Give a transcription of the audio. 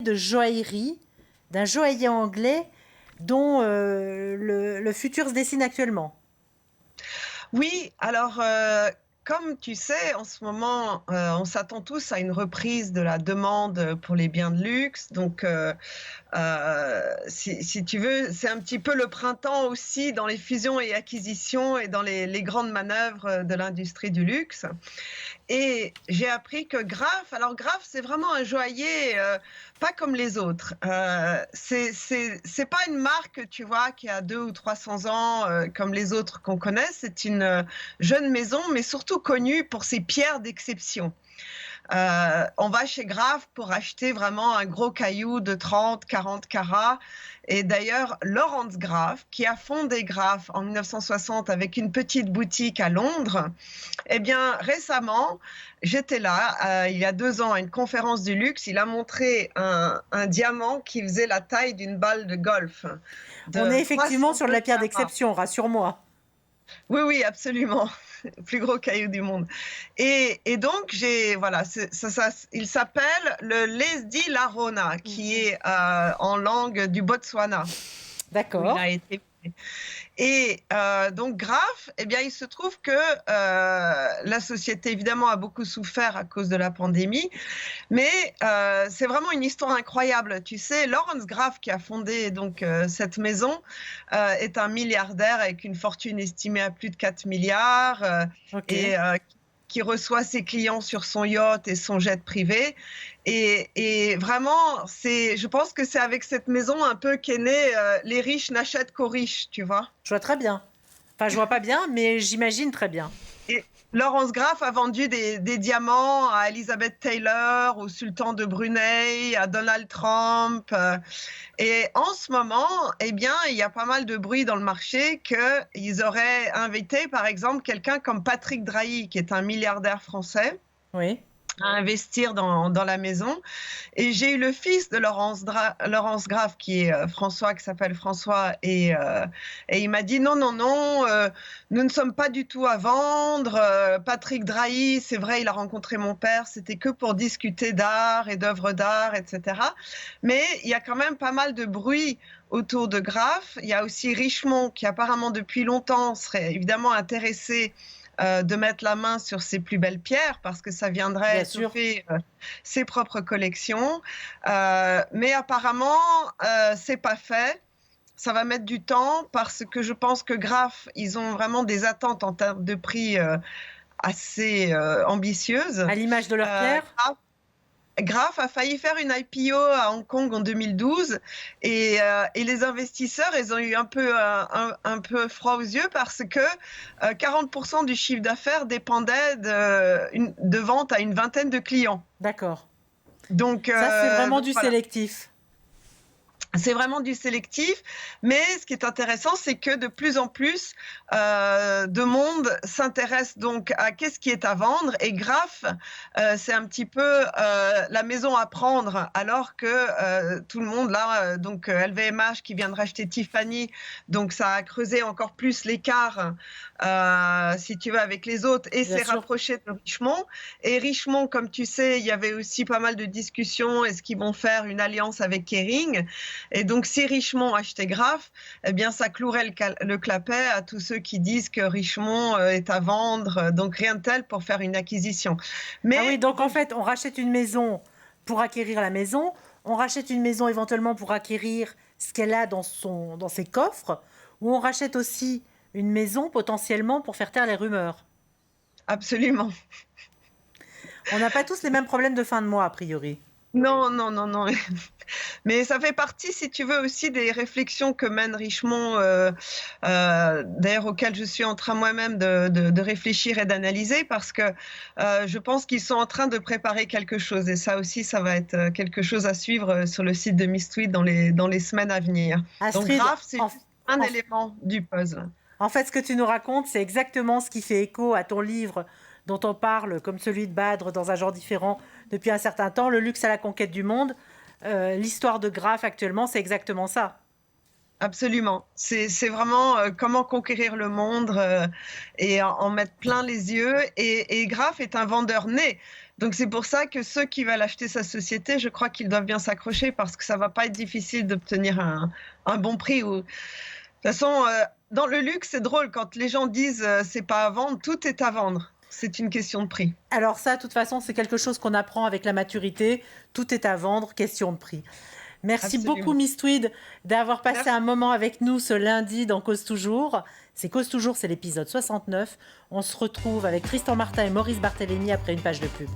de joaillerie, d'un joaillier anglais dont le futur se dessine actuellement. Oui, alors, comme tu sais, en ce moment, on s'attend tous à une reprise de la demande pour les biens de luxe. Donc, si tu veux, c'est un petit peu le printemps aussi dans les fusions et acquisitions et dans les grandes manœuvres de l'industrie du luxe. Et j'ai appris que Graff, alors Graff, c'est vraiment un joaillier pas comme les autres. C'est pas une marque, tu vois, qui a 200 ou 300 ans comme les autres qu'on connaît. C'est une jeune maison, mais surtout connue pour ses pierres d'exception. On va chez Graff pour acheter vraiment un gros caillou de 30, 40 carats. Et d'ailleurs, Lawrence Graff, qui a fondé Graff en 1960 avec une petite boutique à Londres, eh bien, récemment, j'étais là, il y a 2 ans, à une conférence du luxe. Il a montré un diamant qui faisait la taille d'une balle de golf. On est De effectivement sur de 302 la pierre carats. d'exception, rassure-moi. Oui, oui, absolument. Le plus gros caillou du monde. Et donc, voilà, il s'appelle le Lesdi Larona, qui est en langue du Botswana, où il D'accord. a été. Et donc Graff, eh bien, il se trouve que la société, évidemment, a beaucoup souffert à cause de la pandémie, mais c'est vraiment une histoire incroyable. Tu sais, Lawrence Graff, qui a fondé donc cette maison, est un milliardaire avec une fortune estimée à plus de 4 milliards Ok. et qui reçoit ses clients sur son yacht et son jet privé. Et vraiment, je pense que c'est avec cette maison un peu qu'est né les riches n'achètent qu'aux riches, tu vois. Je vois très bien. Enfin, je vois pas bien, mais j'imagine très bien. Et Lawrence Graff a vendu des diamants à Elizabeth Taylor, au sultan de Brunei, à Donald Trump. Et en ce moment, eh bien, il y a pas mal de bruit dans le marché qu'ils auraient invité, par exemple, quelqu'un comme Patrick Drahi, qui est un milliardaire français, Oui. à investir dans la maison. Et j'ai eu le fils de Laurence Graff, qui est François, qui s'appelle François, et il m'a dit non, non, non, nous ne sommes pas du tout à vendre. Patrick Drahi, c'est vrai, il a rencontré mon père, c'était que pour discuter d'art et d'œuvres d'art, etc. Mais il y a quand même pas mal de bruit autour de Graff. Il y a aussi Richemont, qui apparemment depuis longtemps serait évidemment intéressé de mettre la main sur ses plus belles pierres parce que ça viendrait Bien sûr. étoffer ses propres collections. Mais apparemment, c'est pas fait. Ça va mettre du temps parce que je pense que Graff, ils ont vraiment des attentes en termes de prix assez ambitieuses. À l'image de leur pierre. Graff a failli faire une IPO à Hong Kong en 2012 et les investisseurs, ils ont eu un peu froid aux yeux parce que 40% du chiffre d'affaires dépendait de vente à une vingtaine de clients. D'accord. Donc, Ça, c'est vraiment donc du voilà. sélectif. C'est vraiment du sélectif, mais ce qui est intéressant, c'est que de plus en plus de monde s'intéresse donc à qu'est-ce qui est à vendre. Et Graff, c'est un petit peu la maison à prendre, alors que tout le monde là, donc LVMH qui vient de racheter Tiffany, donc ça a creusé encore plus l'écart, si tu veux, avec les autres, et Bien s'est sûr. rapproché de Richemont. Et Richemont, comme tu sais, il y avait aussi pas mal de discussions. Est-ce qu'ils vont faire une alliance avec Kering? Et donc, si Richemont achetait Graff, eh bien, ça clouerait le clapet à tous ceux qui disent que Richemont est à vendre. Donc, rien de tel pour faire une acquisition. Mais Ah oui, donc en donc, fait, on rachète une maison pour acquérir la maison. On rachète une maison éventuellement pour acquérir ce qu'elle a dans ses coffres. Ou on rachète aussi une maison potentiellement pour faire taire les rumeurs. absolument. On n'a pas tous les mêmes problèmes de fin de mois, a priori. Non, non, non, non. Mais ça fait partie, si tu veux, aussi des réflexions que mène Richemont, d'ailleurs auxquelles je suis en train moi-même de réfléchir et d'analyser, parce que je pense qu'ils sont en train de préparer quelque chose. Et ça aussi, ça va être quelque chose à suivre sur le site de Mistweed dans les semaines à venir. Donc Astrid, Graff, c'est juste un en- élément du puzzle. en fait, ce que tu nous racontes, c'est exactement ce qui fait écho à ton livre dont on parle, comme celui de Badre, dans un genre différent, depuis un certain temps, Le luxe à la conquête du monde. L'histoire de Graff actuellement, c'est exactement ça. Absolument. C'est vraiment comment conquérir le monde et en mettre plein les yeux. Et Graff est un vendeur né. Donc c'est pour ça que ceux qui veulent acheter sa société, je crois qu'ils doivent bien s'accrocher parce que ça va pas être difficile d'obtenir un bon prix. De toute façon, dans le luxe, c'est drôle quand les gens disent c'est pas à vendre, tout est à vendre. C'est une question de prix. Alors ça, de toute façon, c'est quelque chose qu'on apprend avec la maturité. Tout est à vendre, question de prix. Merci Absolument. beaucoup, Miss Tweed, d'avoir passé Merci. un moment avec nous ce lundi dans Cause Toujours. C'est Cause Toujours, c'est l'épisode 69. On se retrouve avec Tristan Martin et Maurice Barthélémy après une page de pub.